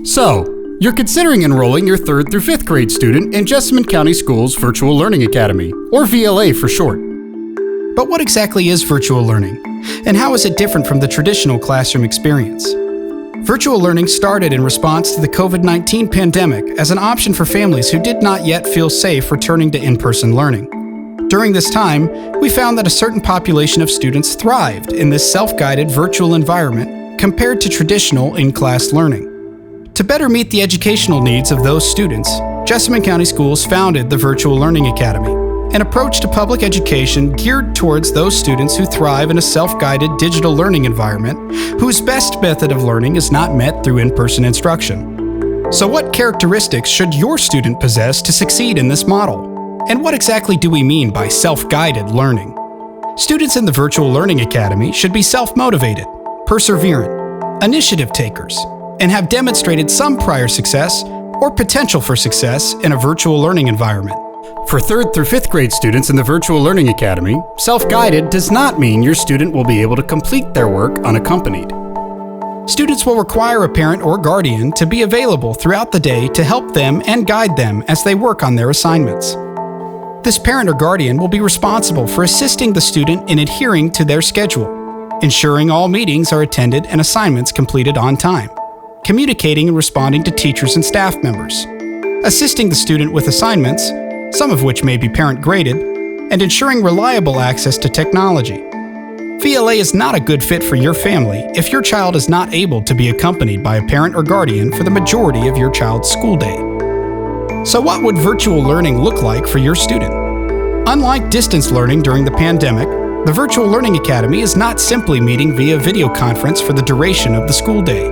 So, you're considering enrolling your 3rd through 5th grade student in Jessamine County Schools Virtual Learning Academy, or VLA for short. But what exactly is virtual learning, and how is it different from the traditional classroom experience? Virtual learning started in response to the COVID-19 pandemic as an option for families who did not yet feel safe returning to in-person learning. During this time, we found that a certain population of students thrived in this self-guided virtual environment compared to traditional in-class learning. To better meet the educational needs of those students, Jessamine County Schools founded the Virtual Learning Academy, an approach to public education geared towards those students who thrive in a self-guided digital learning environment whose best method of learning is not met through in-person instruction. So what characteristics should your student possess to succeed in this model? And what exactly do we mean by self-guided learning? Students in the Virtual Learning Academy should be self-motivated, perseverant, initiative takers, and have demonstrated some prior success or potential for success in a virtual learning environment. For 3rd through 5th grade students in the Virtual Learning Academy, self-guided does not mean your student will be able to complete their work unaccompanied. Students will require a parent or guardian to be available throughout the day to help them and guide them as they work on their assignments. This parent or guardian will be responsible for assisting the student in adhering to their schedule, ensuring all meetings are attended and assignments completed on time, communicating and responding to teachers and staff members, assisting the student with assignments, some of which may be parent-graded, and ensuring reliable access to technology. VLA is not a good fit for your family if your child is not able to be accompanied by a parent or guardian for the majority of your child's school day. So what would virtual learning look like for your student? Unlike distance learning during the pandemic, the Virtual Learning Academy is not simply meeting via video conference for the duration of the school day.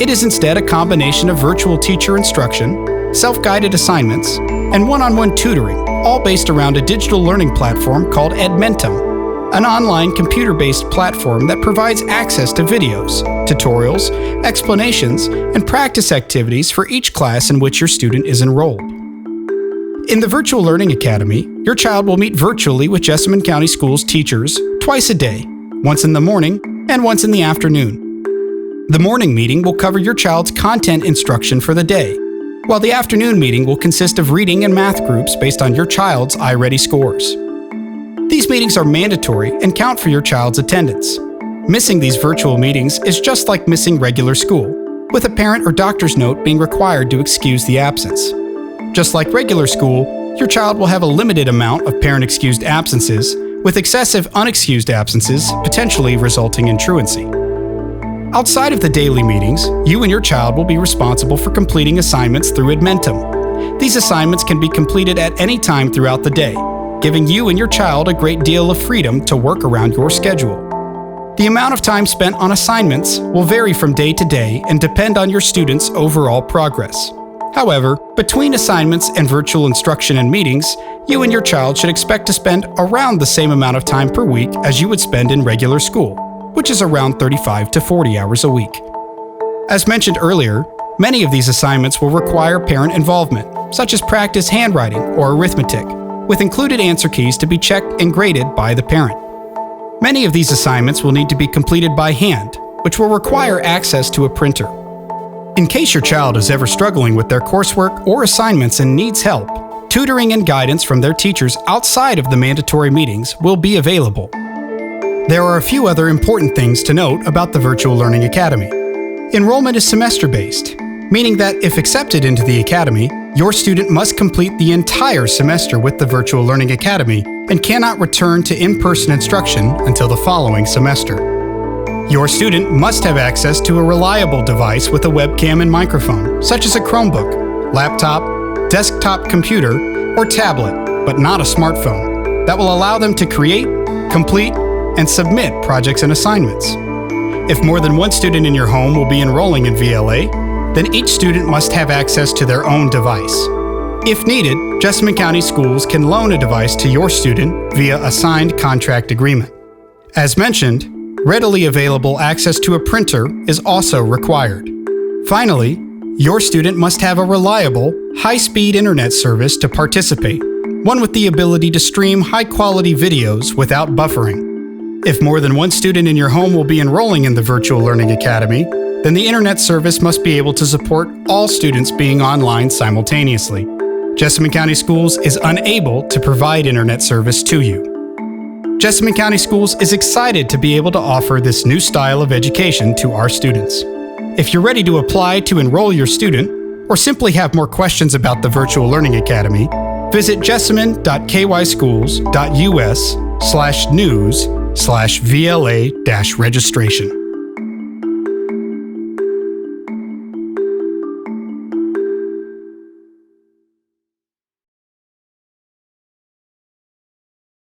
It is instead a combination of virtual teacher instruction, self-guided assignments, and one-on-one tutoring, all based around a digital learning platform called Edmentum, an online computer-based platform that provides access to videos, tutorials, explanations, and practice activities for each class in which your student is enrolled. In the Virtual Learning Academy, your child will meet virtually with Jessamine County Schools teachers twice a day, once in the morning and once in the afternoon. The morning meeting will cover your child's content instruction for the day, while the afternoon meeting will consist of reading and math groups based on your child's iReady scores. These meetings are mandatory and count for your child's attendance. Missing these virtual meetings is just like missing regular school, with a parent or doctor's note being required to excuse the absence. Just like regular school, your child will have a limited amount of parent-excused absences, with excessive unexcused absences potentially resulting in truancy. Outside of the daily meetings, you and your child will be responsible for completing assignments through Edmentum. These assignments can be completed at any time throughout the day, giving you and your child a great deal of freedom to work around your schedule. The amount of time spent on assignments will vary from day to day and depend on your student's overall progress. However, between assignments and virtual instruction and meetings, you and your child should expect to spend around the same amount of time per week as you would spend in regular school, which is around 35 to 40 hours a week. As mentioned earlier, many of these assignments will require parent involvement, such as practice handwriting or arithmetic, with included answer keys to be checked and graded by the parent. Many of these assignments will need to be completed by hand, which will require access to a printer. In case your child is ever struggling with their coursework or assignments and needs help, tutoring and guidance from their teachers outside of the mandatory meetings will be available. There are a few other important things to note about the Virtual Learning Academy. Enrollment is semester-based, meaning that if accepted into the Academy, your student must complete the entire semester with the Virtual Learning Academy and cannot return to in-person instruction until the following semester. Your student must have access to a reliable device with a webcam and microphone, such as a Chromebook, laptop, desktop computer, or tablet, but not a smartphone, that will allow them to create, complete, and submit projects and assignments. If more than one student in your home will be enrolling in VLA, then each student must have access to their own device. If needed, Jessamine County Schools can loan a device to your student via a signed contract agreement. As mentioned, readily available access to a printer is also required. Finally, your student must have a reliable, high-speed internet service to participate, one with the ability to stream high-quality videos without buffering. If more than one student in your home will be enrolling in the Virtual Learning Academy, then the internet service must be able to support all students being online simultaneously. Jessamine County Schools is unable to provide internet service to you. Jessamine County Schools is excited to be able to offer this new style of education to our students. If you're ready to apply to enroll your student, or simply have more questions about the Virtual Learning Academy, visit jessamine.kyschools.us/news/VLA-registration.